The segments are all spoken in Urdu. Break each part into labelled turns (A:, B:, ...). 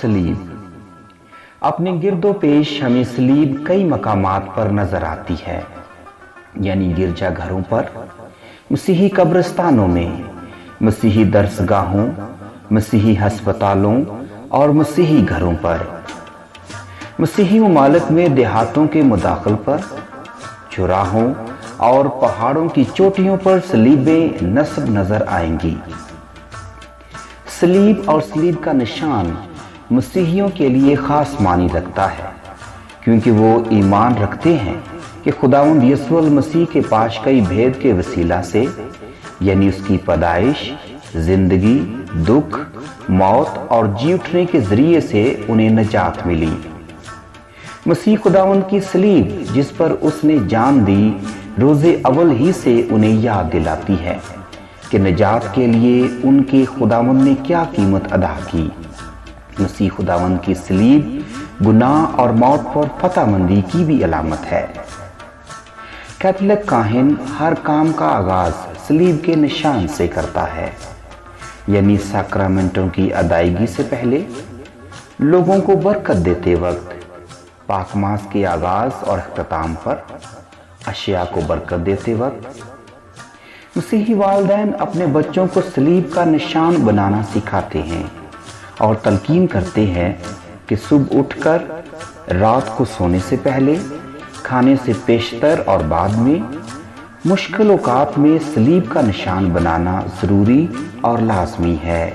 A: سلیب۔ اپنے گرد و پیش ہمیں سلیب کئی مقامات پر نظر آتی ہے، یعنی گرجا گھروں پر، مسیحی قبرستانوں میں، مسیحی درسگاہوں، مسیحی ہسپتالوں اور مسیحی گھروں پر، مسیحی ممالک میں دیہاتوں کے مداخل پر، چوراہوں اور پہاڑوں کی چوٹیوں پر صلیبیں نصب نظر آئیں گی۔ صلیب اور صلیب کا نشان مسیحیوں کے لیے خاص معنی رکھتا ہے، کیونکہ وہ ایمان رکھتے ہیں کہ خداوند یسوع المسیح کے پاشکئی بھید کے وسیلہ سے، یعنی اس کی پیدائش، زندگی، دکھ، موت اور جی اٹھنے کے ذریعے سے انہیں نجات ملی۔ مسیح خداوند کی صلیب جس پر اس نے جان دی، روز اول ہی سے انہیں یاد دلاتی ہے کہ نجات کے لیے ان کے خداوند نے کیا قیمت ادا کی۔ مسیح خداوند کی صلیب گناہ اور موت پر فتح مندی کی بھی علامت ہے۔ کیتھولک کاہن ہر کام کا آغاز صلیب کے نشان سے کرتا ہے، یعنی ساکرامنٹوں کی ادائیگی سے پہلے، لوگوں کو برکت دیتے وقت، پاک ماس کے آغاز اور اختتام پر، اشیاء کو برکت دیتے وقت۔ مسیحی والدین اپنے بچوں کو صلیب کا نشان بنانا سکھاتے ہیں اور تلقین کرتے ہیں کہ صبح اٹھ کر، رات کو سونے سے پہلے، کھانے سے پیشتر اور بعد میں، مشکل اوقات میں صلیب کا نشان بنانا ضروری اور لازمی ہے۔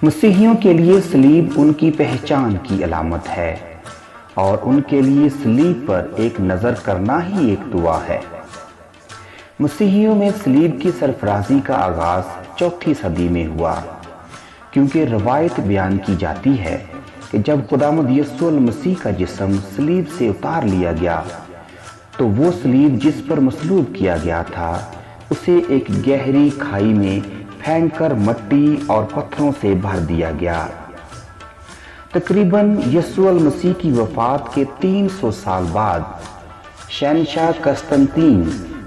A: مسیحیوں کے لیے صلیب ان کی پہچان کی علامت ہے اور ان کے لیے صلیب پر ایک نظر کرنا ہی ایک دعا ہے۔ مسیحیوں میں صلیب کی سرفرازی کا آغاز چوتھی صدی میں ہوا، کیونکہ روایت بیان کی جاتی ہے کہ جب خداوند یسوع المسیح کا جسم صلیب سے اتار لیا گیا تو وہ صلیب جس پر مصلوب کیا گیا تھا اسے ایک گہری کھائی میں پھینک کر مٹی اور پتھروں سے بھر دیا گیا۔ تقریباً یسوع المسیح کی وفات کے 300 سال بعد شہنشاہ قسطنطین،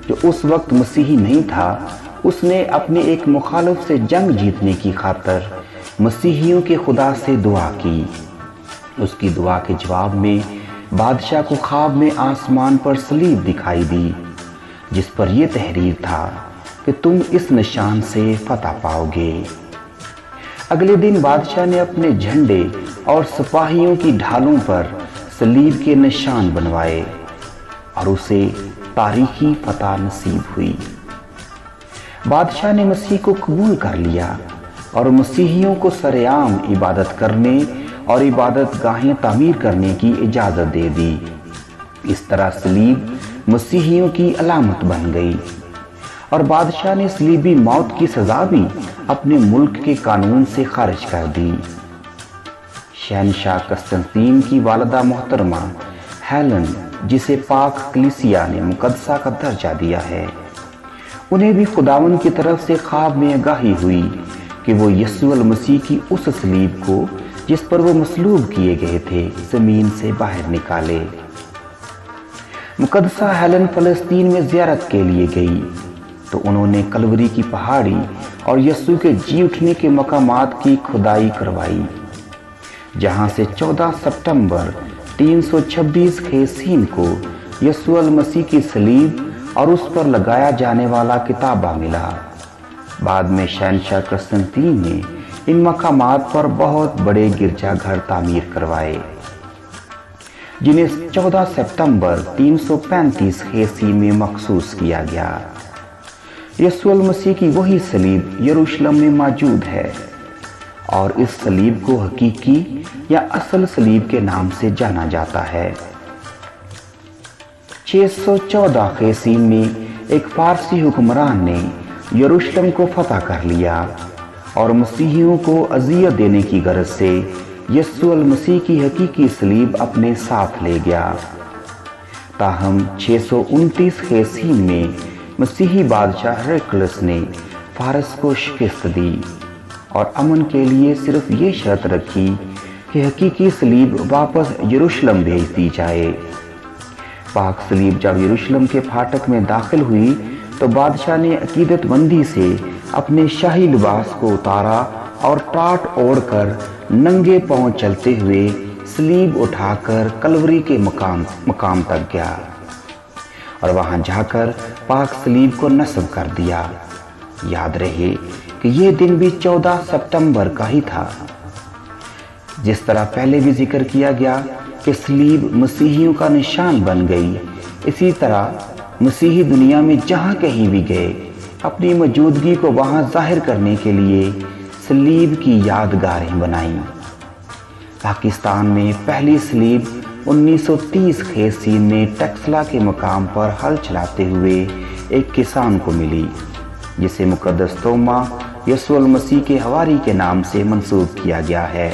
A: جو اس وقت مسیحی نہیں تھا، اس نے اپنے ایک مخالف سے جنگ جیتنے کی خاطر مسیحیوں کے خدا سے دعا کی۔ اس کی دعا کے جواب میں بادشاہ کو خواب میں آسمان پر صلیب دکھائی دی، جس پر یہ تحریر تھا کہ تم اس نشان سے فتح پاؤ گے۔ اگلے دن بادشاہ نے اپنے جھنڈے اور سپاہیوں کی ڈھالوں پر صلیب کے نشان بنوائے اور اسے تاریخی فتح نصیب ہوئی۔ بادشاہ نے مسیح کو قبول کر لیا اور مسیحیوں کو سرعام عبادت کرنے اور عبادت گاہیں تعمیر کرنے کی اجازت دے دی۔ اس طرح صلیب مسیحیوں کی علامت بن گئی اور بادشاہ نے صلیبی موت کی سزا بھی اپنے ملک کے قانون سے خارج کر دی۔ شہنشاہ قسطنطین کی والدہ محترمہ ہیلن، جسے پاک کلیسیا نے مقدسہ کا درجہ دیا ہے، انہیں بھی خداوند کی طرف سے خواب میں آگاہی ہوئی کہ وہ یسوع المسیح کی اس صلیب کو جس پر وہ مصلوب کیے گئے تھے زمین سے باہر نکالے۔ مقدسہ ہیلن فلسطین میں زیارت کے لیے گئی تو انہوں نے کلوری کی پہاڑی اور یسوع کے جی اٹھنے کے مقامات کی کھدائی کروائی، جہاں سے 14 ستمبر 326 خیسین کو یسوع المسیح کی صلیب اور اس پر لگایا جانے والا کتابہ ملا۔ بعد میں شہنشاہ قسطنطین نے ان مقامات پر بہت بڑے گرجا گھر تعمیر کروائے، جنہیں 14 ستمبر 335 خیسین میں مخصوص کیا گیا۔ یسوع المسیح کی وہی صلیب یروشلم میں موجود ہے اور اس صلیب کو حقیقی یا اصل صلیب کے نام سے جانا جاتا ہے۔ 614 خیسین میں ایک فارسی حکمران نے یروشلم کو فتح کر لیا اور مسیحیوں کو اذیت دینے کی غرض سے یسوع المسیح کی حقیقی صلیب اپنے ساتھ لے گیا۔ تاہم 629 خیسین میں مسیحی بادشاہ ہرقلس نے فارس کو شکست دی اور امن کے لیے صرف یہ شرط رکھی کہ حقیقی صلیب واپس یروشلم بھیج دی جائے۔ پاک صلیب جب یروشلم کے پھاٹک میں داخل ہوئی تو بادشاہ نے عقیدت مندی سے اپنے شاہی لباس کو اتارا اور ٹاٹ اوڑھ کر ننگے پاؤں چلتے ہوئے صلیب اٹھا کر کلوری کے مقام تک گیا اور وہاں جا کر پاک صلیب کو نصب کر دیا۔ یاد رہے کہ یہ دن بھی 14 ستمبر کا ہی تھا۔ جس طرح پہلے بھی ذکر کیا گیا کہ صلیب مسیحیوں کا نشان بن گئی، اسی طرح مسیحی دنیا میں جہاں کہیں بھی گئے اپنی موجودگی کو وہاں ظاہر کرنے کے لیے صلیب کی یادگاریں بنائیں۔ پاکستان میں پہلی صلیب 1930 خیز سین میں ٹیکسلا کے مقام پر ہل چلاتے ہوئے ایک کسان کو ملی، جسے مقدس توما یسوع المسیح کے حواری کے نام سے منسوب کیا گیا ہے۔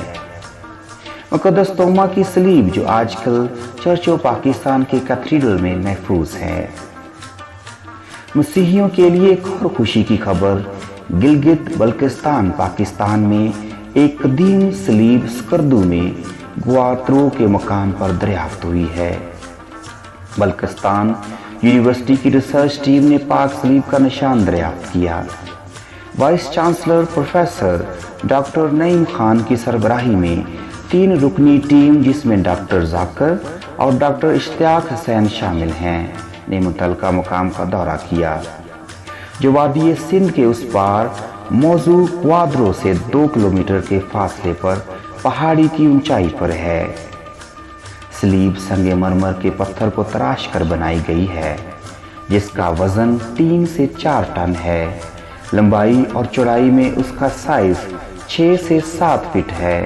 A: مقدس توما کی صلیب جو آج کل چرچ آف پاکستان کے کیتھیڈرل میں محفوظ ہے۔ مسیحیوں کے لیے ایک اور خوشی کی خبر گلگت بلتستان پاکستان میں ایک قدیم صلیب سکردو میں گواترو کے مقام پر دریافت ہوئی ہے۔ بلتستان یونیورسٹی کی ریسرچ ٹیم نے پاک صلیب کا نشان دریافت کیا۔ وائس چانسلر پروفیسر ڈاکٹر نعیم خان کی سربراہی میں 3 رکنی ٹیم جس میں ڈاکٹر ذاکر اور ڈاکٹر اشتیاق حسین شامل ہیں نے متعلقہ مقام کا دورہ کیا، جو وادی سندھ کے اس پار موضوع کوادرو سے 2 کلومیٹر کے فاصلے پر پہاڑی کی اونچائی پر ہے۔ صلیب سنگ مرمر کے پتھر کو تراش کر بنائی گئی ہے، جس کا وزن 3 سے 4 ٹن ہے۔ لمبائی اور چوڑائی میں اس کا سائز 6 سے 7 فٹ ہے۔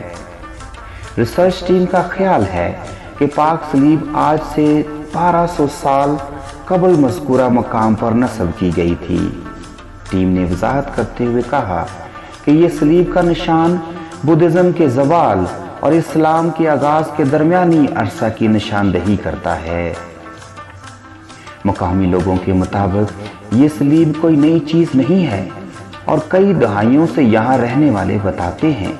A: ریسرچ ٹیم کا خیال ہے کہ پاک صلیب آج سے 1200 سال قبل مذکورہ مقام پر نصب کی گئی تھی۔ ٹیم نے وضاحت کرتے ہوئے کہا کہ یہ صلیب کا نشان بدھزم کے زوال اور اسلام کے آغاز کے درمیانی عرصہ کی نشاندہی کرتا ہے۔ مقامی لوگوں کے مطابق یہ صلیب کوئی نئی چیز نہیں ہے اور کئی دہائیوں سے یہاں رہنے والے بتاتے ہیں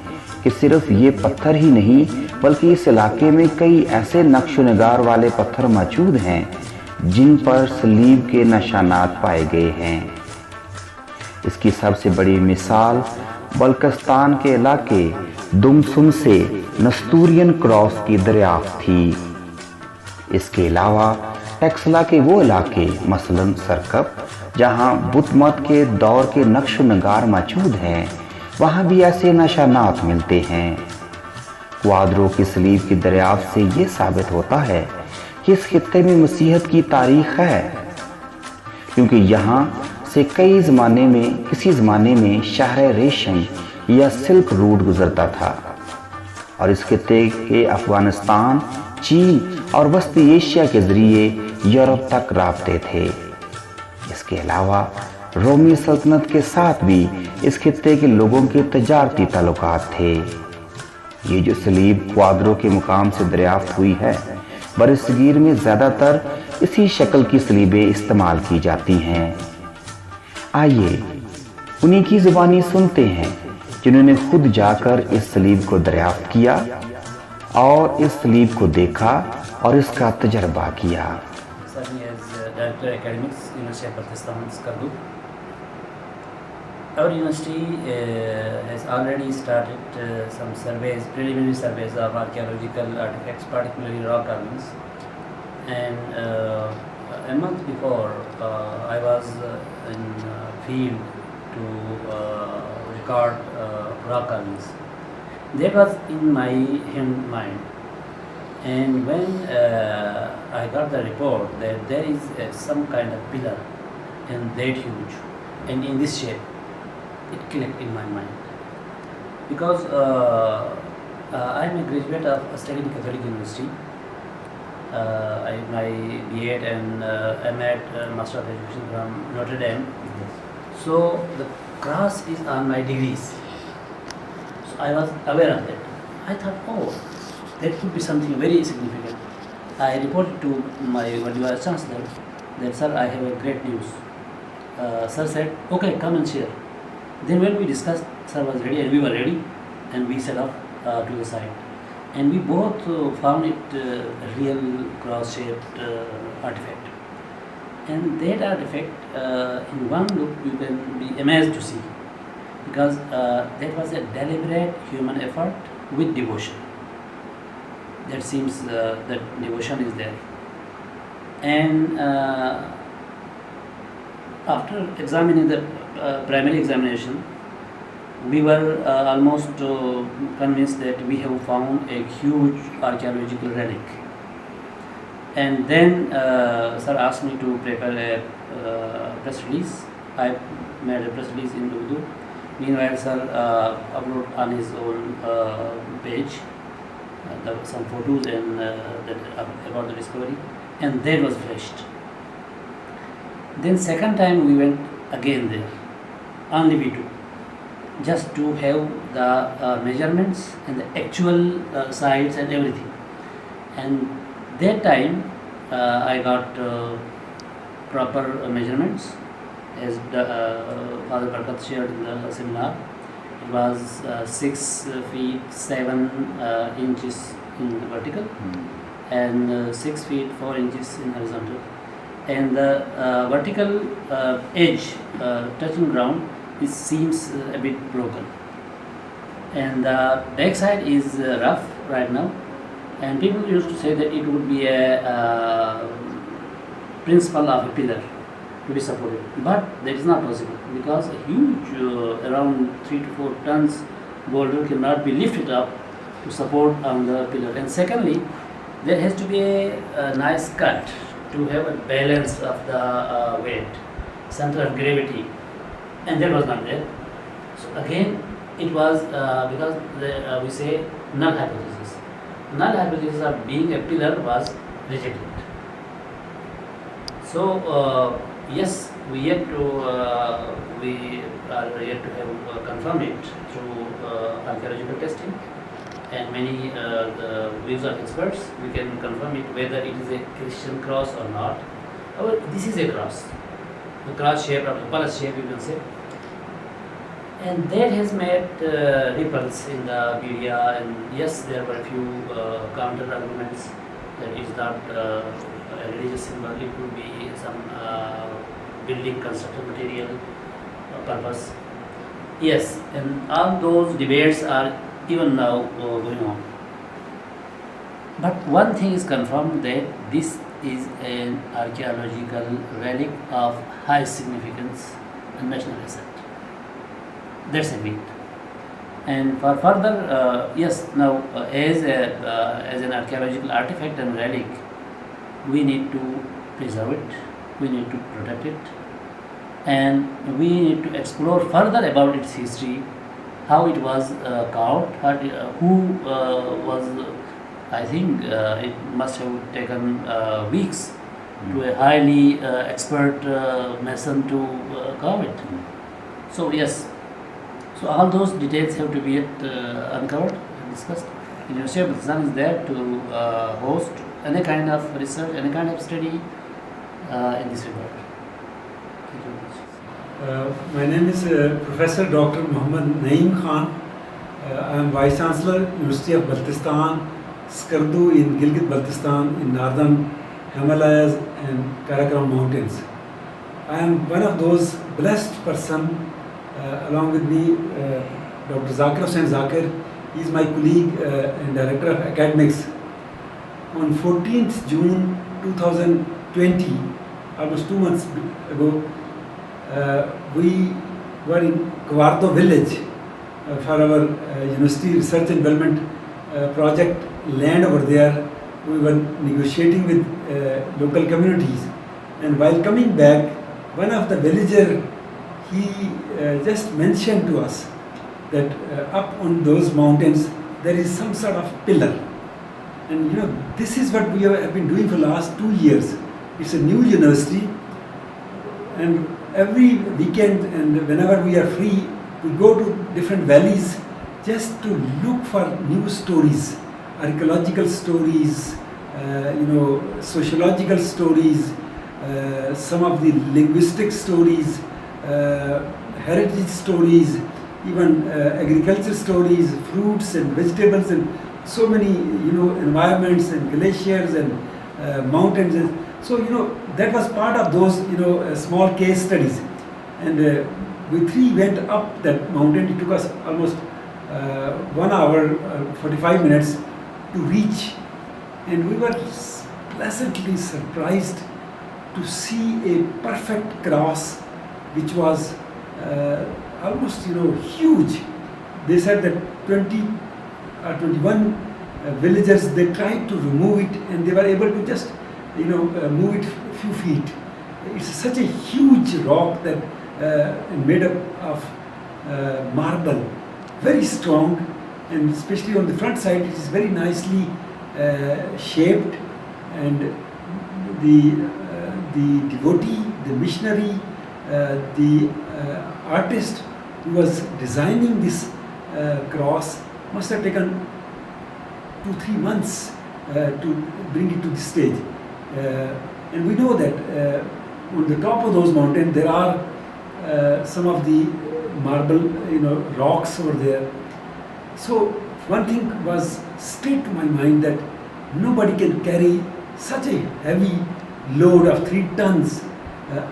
A: کہ صرف یہ پتھر ہی نہیں بلکہ اس علاقے میں کئی ایسے نقش و نگار والے پتھر موجود ہیں جن پر صلیب کے نشانات پائے گئے ہیں۔ اس کی سب سے بڑی مثال بلتستان کے علاقے دمسم سے نستورین کراس کی دریافت تھی۔ اس کے علاوہ ٹیکسلا کے وہ علاقے مثلاً سرکپ جہاں بت مت کے دور کے نقش و نگار موجود ہیں، وہاں بھی ایسے نشانات ملتے ہیں۔ کوادرو کی صلیب کی دریافت سے یہ ثابت ہوتا ہے کہ اس خطے میں مسیحیت کی تاریخ ہے، کیونکہ یہاں سے کسی زمانے میں شہر ریشم یا سلک روٹ گزرتا تھا اور اس خطے کے افغانستان، چین اور وسطی ایشیا کے ذریعے یورپ تک رابطے تھے۔ اس کے علاوہ رومی سلطنت کے ساتھ بھی اس خطے کے لوگوں کے تجارتی تعلقات تھے۔ یہ جو صلیب کوادرو کے مقام سے دریافت ہوئی ہے، برصغیر میں زیادہ تر اسی شکل کی صلیبیں استعمال کی جاتی ہیں۔ آئیے انہی کی زبانی سنتے ہیں جنہوں نے خود جا کر اس صلیب کو دریافت کیا اور اس صلیب کو دیکھا اور اس کا تجربہ کیا۔
B: Our university has already started some surveys, preliminary surveys of archaeological artifacts, particularly rock carvings. And a month before, I was in field to record rock carvings. That was in my mind. And when I got the report that there is some kind of pillar and that huge and in this shape, it clicked in my mind. Because I am a graduate of studying Catholic University. My B.Ed and M.Ed, Master of Education from Notre Dame. So the cross is on my degrees. So I was aware of that. I thought, oh, that could be something very significant. I reported to my Vice Chancellor that, sir, I have a great news. Sir said, okay, come and share. Then when we discussed, sir was ready and we were ready, and we set off to the site. And we both found it a real cross-shaped artifact. And that artifact, in one look, you can be amazed to see, because that was a deliberate human effort with devotion. That seems that devotion is there. And after examining the primary examination, we were almost convinced that we have found a huge archaeological relic. And then sir asked me to prepare a press release. I made a press release in Urdu. Meanwhile, sir uploaded on his own page some photos and about the discovery, and that was finished. Then second time we went again there, only we two, just to have the measurements and the actual sites and everything. And that time I got proper measurements as Father Barkat shared in the seminar. It was 6 feet 7 inches in vertical and 6 feet 4 inches in horizontal. And the vertical edge touching ground, it seems a bit broken. And the back side is rough right now. And people used to say that it would be a principle of a pillar to be supported, but that is not possible because a huge around 3 to 4 tons boulder cannot be lifted up to support on the pillar. And secondly, there has to be a nice cut to have a balance of the weight, center of gravity, and that was not there. So again, it was because we say null hypothesis. Null hypothesis of being a pillar was rejected. So yes, we are yet to have confirmed it through archaeological testing and many views of experts. We can confirm it whether it is a Christian cross or not. However, this is a cross, the cross shape or the pulse shape, you can say. And that has made ripples in the media, and yes, there were a few counter arguments that it is not a religious symbol, it could be some building construction material purpose. Yes, and all those debates are even now going on. But one thing is confirmed, that this is an archaeological relic of high significance and national asset. That's agreed. And for further, yes, now as an archaeological artifact and relic, we need to preserve it, we need to protect it, and we need to explore further about its history, how it was carved, who was, I think it must have taken weeks to a highly expert mason to carve it. So yes, so all those details have to be uncovered and discussed. University of Pakistan is there to host any kind of research, any kind of study in this regard. Thank you very much.
C: My name is Professor Dr. Muhammad Naeem Khan. I am Vice Chancellor, University of Baltistan, Skardu in Gilgit-Baltistan in northern Himalayas and Karakoram Mountains. I am one of those blessed person. Along with me, Dr. Zakir Hussain Zakir. He is my colleague and Director of Academics. On 14th June 2020, almost 2 months ago, we were in Kawardo village for our university research and development project land over there. We were negotiating with local communities, and while coming back, one of the villager, he just mentioned to us that up on those mountains there is some sort of pillar. And you know, this is what we have been doing for the last 2 years. It's a new university, and every weekend and whenever we are free, we go to different valleys just to look for new stories, archaeological stories, sociological stories, some of the linguistic stories, heritage stories, even agriculture stories, fruits and vegetables, and so many environments and glaciers and mountains. And so that was part of those small case studies. And we three went up that mountain. It took us almost 1 hour 45 minutes to reach, and we were pleasantly surprised to see a perfect cross which was almost huge. They said that 20 or 21 villagers, they tried to remove it and they were able to just move it a few feet. It's such a huge rock that made up of marble, very strong, and especially on the front side it is very nicely shaped, and the devotee, the missionary, the artist who was designing this cross must have taken 2-3 months to bring it to this stage. And we know that on the top of those mountains there are some of the marble rocks over there. So one thing was straight to my mind, that nobody can carry such a heavy load of 3 tons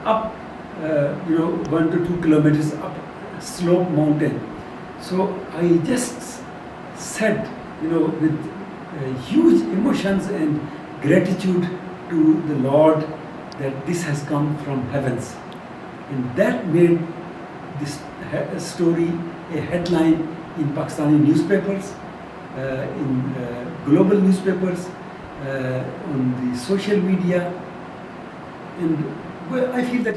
C: up 1 to 2 kilometers up slope mountain. So I just said with huge emotions and gratitude to the Lord that this has come from heavens, and that made this story a headline in Pakistani newspapers, in global newspapers, on the social media, and I feel that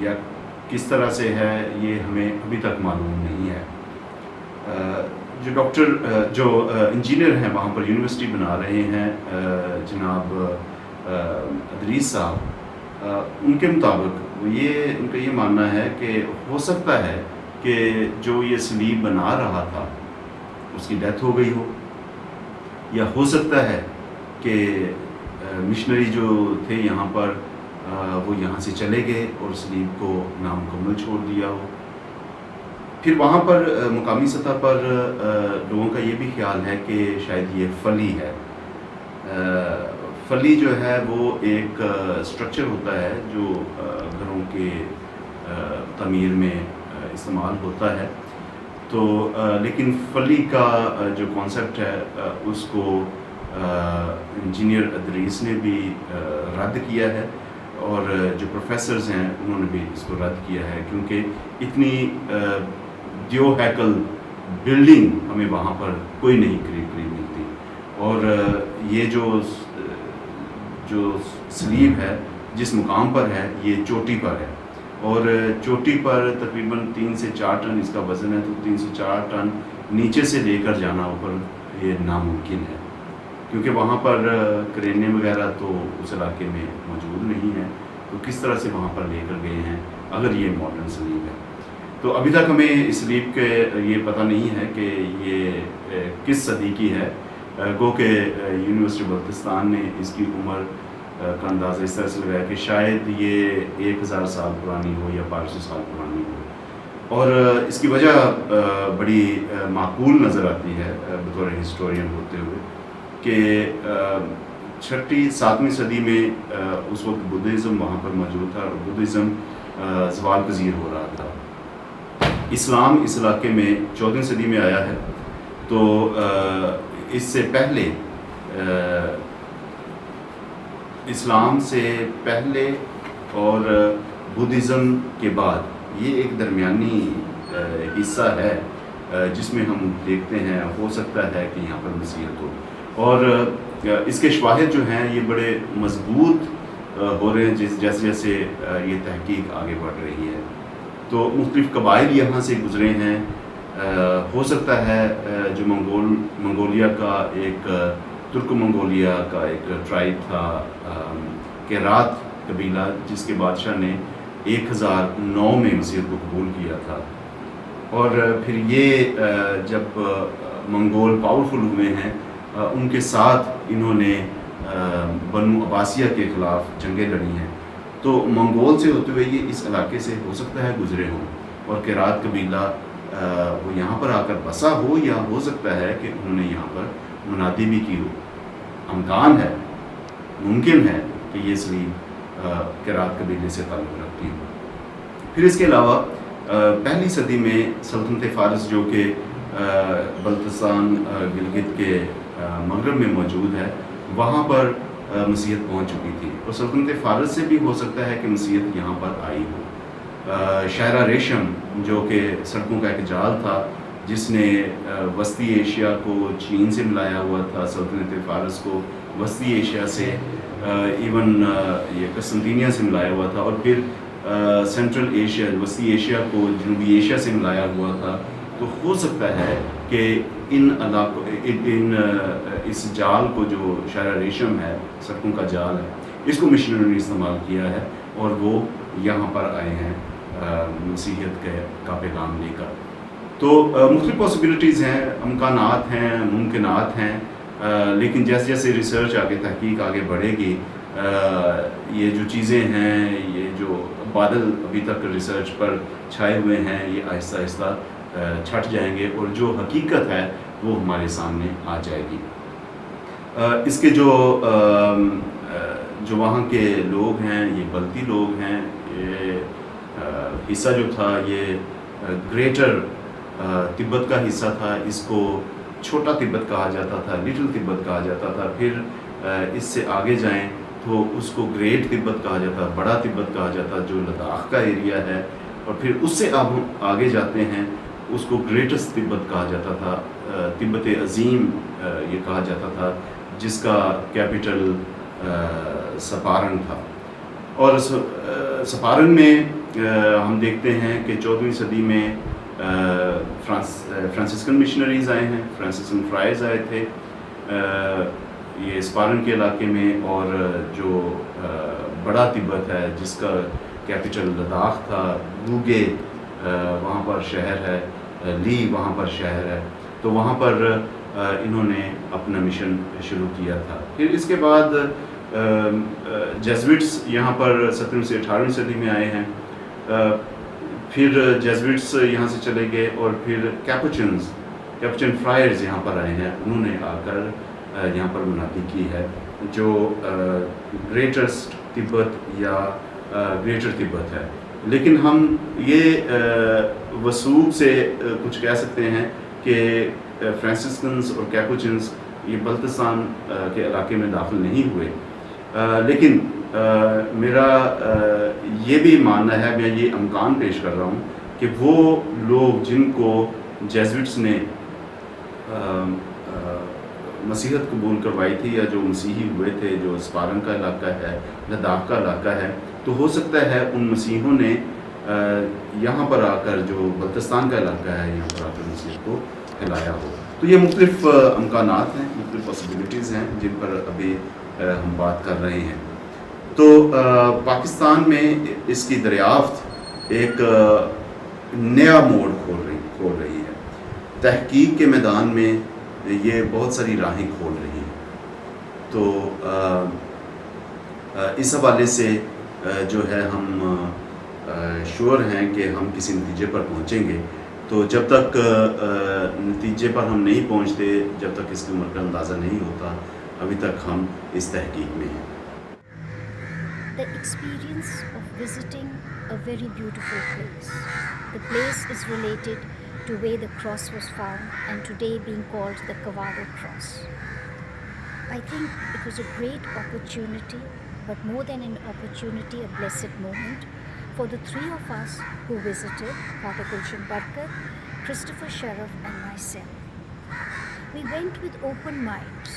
D: یا کس طرح سے ہے یہ ہمیں ابھی تک معلوم نہیں ہے. جو ڈاکٹر جو انجینئر ہیں وہاں پر یونیورسٹی بنا رہے ہیں جناب ادریس صاحب، ان کے مطابق ان کا یہ ماننا ہے کہ ہو سکتا ہے کہ جو یہ سلیب بنا رہا تھا اس کی ڈیتھ ہو گئی ہو، یا ہو سکتا ہے کہ مشنری جو تھے یہاں پر وہ یہاں سے چلے گئے اور سلیب کو نامکمل چھوڑ دیا ہو. پھر وہاں پر مقامی سطح پر لوگوں کا یہ بھی خیال ہے کہ شاید یہ فلی ہے. فلی جو ہے وہ ایک اسٹرکچر ہوتا ہے جو گھروں کے تعمیر میں استعمال ہوتا ہے. تو لیکن فلی کا جو کانسیپٹ ہے اس کو انجینئر ادریس نے بھی رد کیا ہے، اور جو پروفیسرز ہیں انہوں نے بھی اس کو رد کیا ہے، کیونکہ اتنی دیو ہیکل بلڈنگ ہمیں وہاں پر کوئی نہیں قریب ملتی. اور یہ جو سلیب ہے جس مقام پر ہے یہ چوٹی پر ہے، اور چوٹی پر تقریباً 3 سے 4 ٹن اس کا وزن ہے، تو 3 سے 4 ٹن نیچے سے لے کر جانا اوپر یہ ناممکن ہے، کیونکہ وہاں پر کرینے وغیرہ تو اس علاقے میں موجود نہیں ہیں. تو کس طرح سے وہاں پر لے کر گئے ہیں اگر یہ ماڈرن سلیب ہے. تو ابھی تک ہمیں اس سلیب کے یہ پتہ نہیں ہے کہ یہ کس صدی کی ہے. گو کہ یونیورسٹی بلتستان نے اس کی عمر کا اندازہ اس طرح سے لگایا کہ شاید یہ 1000 سال پرانی ہو یا 500 سال پرانی ہو. اور اس کی وجہ بڑی معقول نظر آتی ہے بطور ہسٹورین ہوتے ہوئے کہ 6ویں 7ویں صدی میں اس وقت بدھزم وہاں پر موجود تھا، اور بدھزم زوال پذیر ہو رہا تھا. اسلام اس علاقے میں 14ویں صدی میں آیا ہے. تو اس سے پہلے اسلام سے پہلے اور بدھزم کے بعد یہ ایک درمیانی حصہ ہے جس میں ہم دیکھتے ہیں ہو سکتا ہے کہ یہاں پر مسیحیت ہو. اور اس کے شواہد جو ہیں یہ بڑے مضبوط ہو رہے ہیں جیسے جیسے یہ تحقیق آگے بڑھ رہی ہے. تو مختلف قبائل یہاں سے گزرے ہیں. ہو سکتا ہے جو منگولیا کا ایک ترک منگولیا کا ایک ٹرائب تھا کیرات قبیلہ، جس کے بادشاہ نے 1009 میں مسیحیت کو قبول کیا تھا. اور پھر یہ جب منگول پاورفل ہوئے ہیں ان کے ساتھ انہوں نے بنو عباسیہ کے خلاف جنگیں لڑی ہیں. تو منگول سے ہوتے ہوئے یہ اس علاقے سے ہو سکتا ہے گزرے ہوں، اور کیرات قبیلہ وہ یہاں پر آ کر بسا ہو، یا ہو سکتا ہے کہ انہوں نے یہاں پر منادی بھی کی ہو. امکان ہے، ممکن ہے کہ یہ سلیب کیرات قبیلے سے تعلق رکھتی ہو. پھر اس کے علاوہ 1 صدی میں سلطنت فارس جو کہ بلتستان گلگت کے مغرب میں موجود ہے، وہاں پر مسیحیت پہنچ چکی تھی. اور سلطنت فارس سے بھی ہو سکتا ہے کہ مسیحیت یہاں پر آئی ہو. شاہراہ ریشم جو کہ سڑکوں کا ایک جال تھا جس نے وسطی ایشیا کو چین سے ملایا ہوا تھا، سلطنت فارس کو وسطی ایشیا سے ایون یہ قسطنطینیہ سے ملایا ہوا تھا، اور پھر سینٹرل ایشیا وسطی ایشیا کو جنوبی ایشیا سے ملایا ہوا تھا. تو ہو سکتا ہے کہ ان علاقوں اس جال کو جو شاہراہ ریشم ہے، سڑکوں کا جال ہے، اس کو مشنری نے استعمال کیا ہے اور وہ یہاں پر آئے ہیں مسیحیت کا پیغام لے کر. تو مختلف پاسبلٹیز ہیں، امکانات ہیں، ممکنات ہیں، لیکن جیسے جیسے ریسرچ آگے تحقیق آگے بڑھے گی یہ جو چیزیں ہیں، یہ جو بادل ابھی تک ریسرچ پر چھائے ہوئے ہیں، یہ آہستہ آہستہ چھٹ جائیں گے اور جو حقیقت ہے وہ ہمارے سامنے آ جائے گی. اس کے جو وہاں کے لوگ ہیں، یہ بلتی لوگ ہیں. یہ حصہ جو تھا یہ گریٹر تبت کا حصہ تھا. اس کو چھوٹا تبت کہا جاتا تھا، لٹل تبت کہا جاتا تھا. پھر اس سے آگے جائیں تو اس کو گریٹ تبت کہا جاتا، بڑا تبت کہا جاتا جو لداخ کا ایریا ہے. اور پھر اس سے اب ہم آگے جاتے ہیں، اس کو گریٹسٹ تبت کہا جاتا تھا، تبت عظیم یہ کہا جاتا تھا، جس کا کیپٹل سپارن تھا. اور سپارن میں ہم دیکھتے ہیں کہ 14ویں صدی میں فرانسسکن مشنریز آئے ہیں، فرانسسکن فرائز آئے تھے یہ سپارن کے علاقے میں، اور جو بڑا تبت ہے جس کا کیپٹل لداخ تھا، گوگے وہاں پر شہر ہے، لی وہاں پر شہر ہے، تو وہاں پر انہوں نے اپنا مشن شروع کیا تھا۔ پھر اس کے بعد جیزوٹس یہاں پر 17ویں سے 18ویں صدی میں آئے ہیں، پھر جیزوٹس یہاں سے چلے گئے، اور پھر کیپوچن فرائرز یہاں پر آئے ہیں، انہوں نے آ کر یہاں پر منادی کی ہے، جو گریٹسٹ تبت یا گریٹر تبت ہے۔ لیکن ہم یہ وثوق سے کچھ کہہ سکتے ہیں کہ فرانسسکنز اور کیپوچنز یہ بلتستان کے علاقے میں داخل نہیں ہوئے، لیکن میرا یہ بھی ماننا ہے، میں یہ امکان پیش کر رہا ہوں کہ وہ لوگ جن کو جیزوٹس نے مسیحیت قبول کروائی تھی، یا جو مسیحی ہوئے تھے، جو سپارن کا علاقہ ہے، لداخ کا علاقہ ہے، تو ہو سکتا ہے ان مسیحوں نے یہاں پر آ کر، جو بلتستان کا علاقہ ہے، یہاں پر آ کر مسیحیت کو پھیلایا ہو۔ تو یہ مختلف امکانات ہیں، مختلف پاسبلٹیز ہیں جن پر ابھی ہم بات کر رہے ہیں۔ تو پاکستان میں اس کی دریافت ایک نیا موڑ کھول رہی ہے، تحقیق کے میدان میں یہ بہت ساری راہیں کھول رہی ہیں۔ تو اس حوالے سے جو ہے ہم شور ہیں کہ ہم کسی نتیجے پر پہنچیں گے، تو جب تک نتیجے پر ہم نہیں پہنچتے، جب تک اس کی عمر کا اندازہ نہیں ہوتا، ابھی تک ہم اس تحقیق میں ہیں۔
E: The experience of visiting a very beautiful place. The place is related to where the cross was found, and today being called the Kawado Cross. I think it was a great opportunity, but more than an opportunity, a blessed moment for the three of us who visited, Father Gulshan Barkat, Christopher Sharaf and myself. We went with open minds,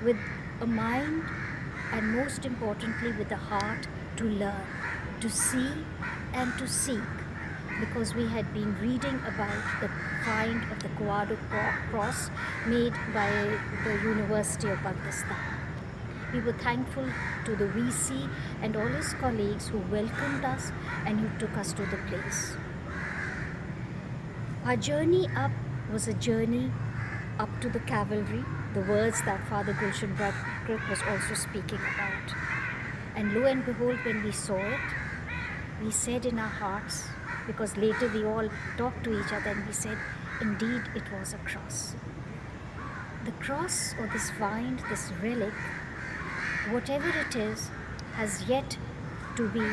E: with a mind, and most importantly with a heart to learn, to see and to seek, because we had been reading about the find of the Kawado Cross made by the University of Baltistan. We were thankful to the VC and all his colleagues who welcomed us and who took us to the place. Our journey up was a journey up to the cavalry, the words that Father Gulshan Barkat was also speaking about. And lo and behold, when we saw it, we said in our hearts, because later we all talked to each other and we said, indeed it was a cross. The cross, or this find, this relic, whatever it is, has yet to be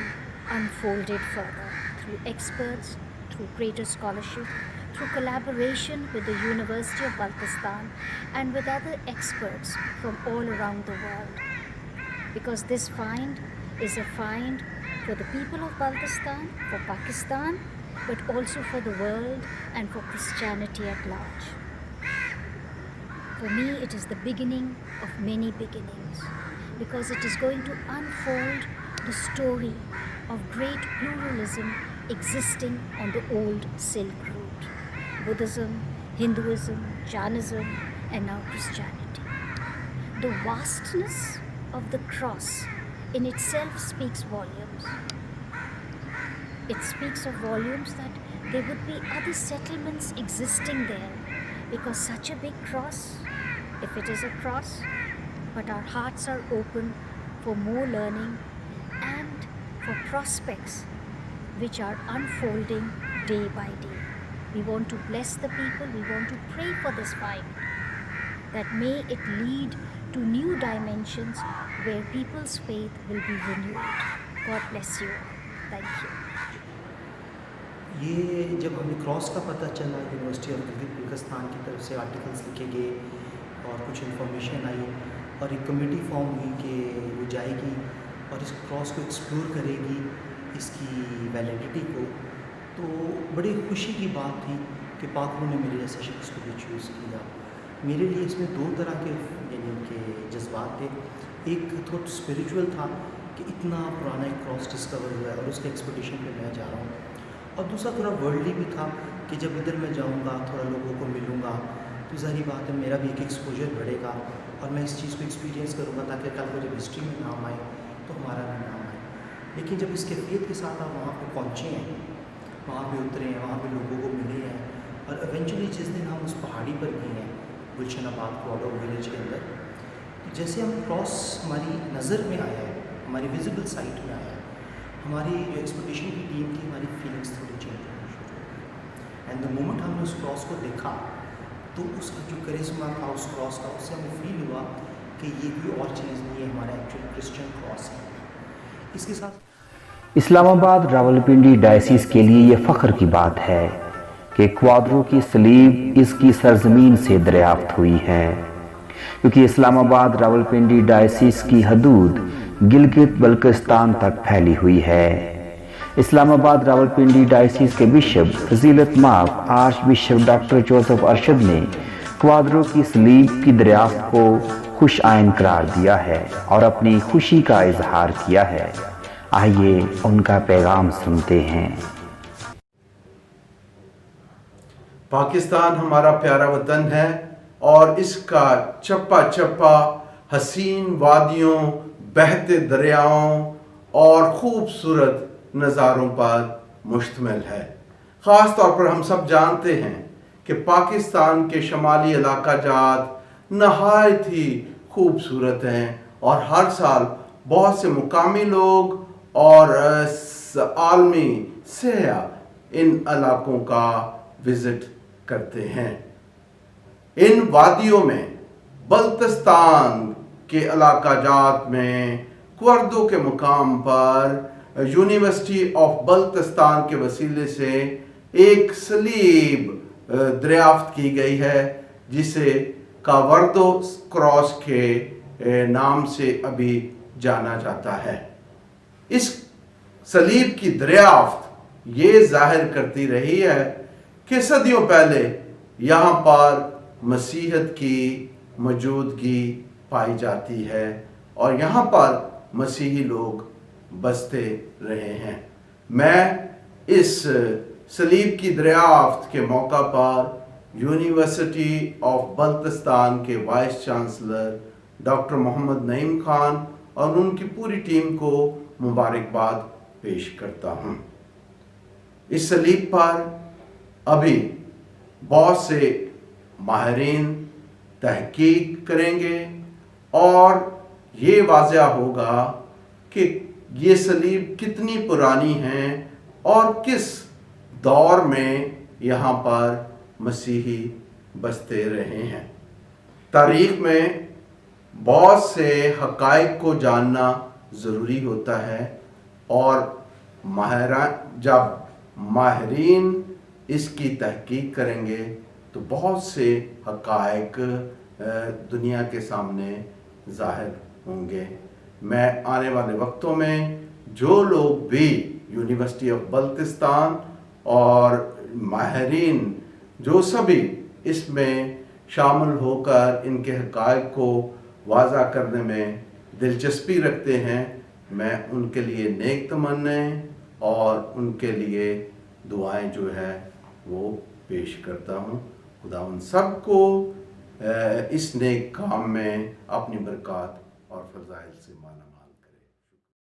E: unfolded further through experts, through greater scholarship, through collaboration with the University of Baltistan and with other experts from all around the world. Because this find is a find for the people of Baltistan, for Pakistan, but also for the world and for Christianity at large. For me, it is the beginning of many beginnings, because it is going to unfold the story of great pluralism existing on the old Silk Route. Buddhism, Hinduism, Jainism, and now Christianity. The vastness of the cross in itself speaks volumes. It speaks of volumes that there would be other settlements existing there, because such a big cross, if it is a cross, but our hearts are open for more learning and for prospects which are unfolding day by day. We want to bless the people, we want to pray for this find, that may it lead to new dimensions where people's faith will be renewed. God bless you all. Thank you.
F: یہ جب ہمیں کراس کا پتہ چلا، یونیورسٹی آف گلگت بلتستان کی طرف سے آرٹیکلس لکھے گئے اور کچھ انفارمیشن آئی، اور ایک کمیٹی فارم ہوئی کہ وہ جائے گی اور اس کراس کو ایکسپلور کرے گی، اس کی ویلیڈیٹی کو، تو بڑی خوشی کی بات تھی کہ پاک روح نے میرے جیسے شخص کو بھی چوز کیا۔ میرے لیے اس میں دو طرح کے یعنی کہ جذبات تھے، ایک تھوڑا اسپریچول تھا کہ اتنا پرانا ایک کراس ڈسکور ہوا ہے اور اس کے ایکسپیڈیشن پہ میں جا رہا ہوں. اور دوسرا تھوڑا ورلڈلی بھی تھا کہ جب ادھر میں جاؤں گا تھوڑا لوگوں کو ملوں گا تو ظاہری بات ہے میرا بھی ایک ایکسپوجر بڑھے گا اور میں اس چیز کو ایکسپیرینس کروں گا تاکہ کل کو جب ہسٹری میں نام آئے تو ہمارا بھی نام آئے. لیکن جب اس کیفیت کے ساتھ آپ وہاں پہ پہنچے ہیں, وہاں پہ اترے ہیں, وہاں پہ لوگوں کو ملے ہیں اور ایونچولی جس دن ہم اس پہاڑی پر گئے ہیں گلشن آباد کوڈو ولیج کے اندر, جیسے ہم کراس ہماری نظر میں آیا ہے, ہماری ویزیبل سائٹ میں آیا ہے, ہماری جو ایکسپیڈیشن کی ٹیم کی ہماری فیلنگس تھوڑی چینج ہونا شروع ہو گئی. اینڈ دا مومنٹ ہم نے اس کراس کو دیکھا تو اس کا جو کرسما تھا اس کراس کا, اس سے ہمیں فیل ہوا کہ یہ کوئی اور چیز نہیں ہے, ہمارا ایکچوئل کرسچن کراس ہے. اس کے ساتھ
A: اسلام آباد راولپنڈی ڈائسیس کے لیے یہ فخر کی بات ہے کہ کوادرو کی صلیب اس کی سرزمین سے دریافت ہوئی ہے, کیونکہ اسلام آباد راولپنڈی ڈائسیس کی حدود گلگت بلتستان تک پھیلی ہوئی ہے. اسلام آباد راولپنڈی ڈائسیس کے بشپ فضیلت مآب arch bishop doctor Joseph Arshad نے کوادرو کی صلیب کی دریافت کو خوش آئند قرار دیا ہے اور اپنی خوشی کا اظہار کیا ہے. آئیے ان کا پیغام سنتے ہیں.
G: پاکستان ہمارا پیارا وطن ہے اور اس کا چپا چپا حسین وادیوں, بہتے دریاؤں اور خوبصورت نظاروں پر مشتمل ہے. خاص طور پر ہم سب جانتے ہیں کہ پاکستان کے شمالی علاقہ جات نہایت ہی خوبصورت ہیں اور ہر سال بہت سے مقامی لوگ اور عالمی سیاح ان علاقوں کا وزٹ کرتے ہیں. ان وادیوں میں بلتستان کے علاقہ جات میں کوردو کے مقام پر یونیورسٹی آف بلتستان کے وسیلے سے ایک صلیب دریافت کی گئی ہے جسے کاوردو کراس کے نام سے ابھی جانا جاتا ہے. اس صلیب کی دریافت یہ ظاہر کرتی رہی ہے کہ صدیوں پہلے یہاں پر مسیحیت کی موجودگی پائی جاتی ہے اور یہاں پر مسیحی لوگ بستے رہے ہیں. میں اس صلیب کی دریافت کے موقع پر یونیورسٹی آف بلتستان کے وائس چانسلر ڈاکٹر محمد نعیم خان اور ان کی پوری ٹیم کو مبارکباد پیش کرتا ہوں. اس صلیب پر ابھی بہت سے ماہرین تحقیق کریں گے اور یہ واضح ہوگا کہ یہ صلیب کتنی پرانی ہیں اور کس دور میں یہاں پر مسیحی بستے رہے ہیں. تاریخ میں بہت سے حقائق کو جاننا ضروری ہوتا ہے اور جب ماہرین اس کی تحقیق کریں گے تو بہت سے حقائق دنیا کے سامنے ظاہر ہوں گے. میں آنے والے وقتوں میں جو لوگ بھی یونیورسٹی آف بلتستان اور ماہرین جو سبھی اس میں شامل ہو کر ان کے حقائق کو واضح کرنے میں دلچسپی رکھتے ہیں, میں ان کے لیے نیک تمنائیں اور ان کے لیے دعائیں جو ہے وہ پیش کرتا ہوں. خدا ان سب کو اس نیک کام میں اپنی برکات اور فضائل سے مالا مال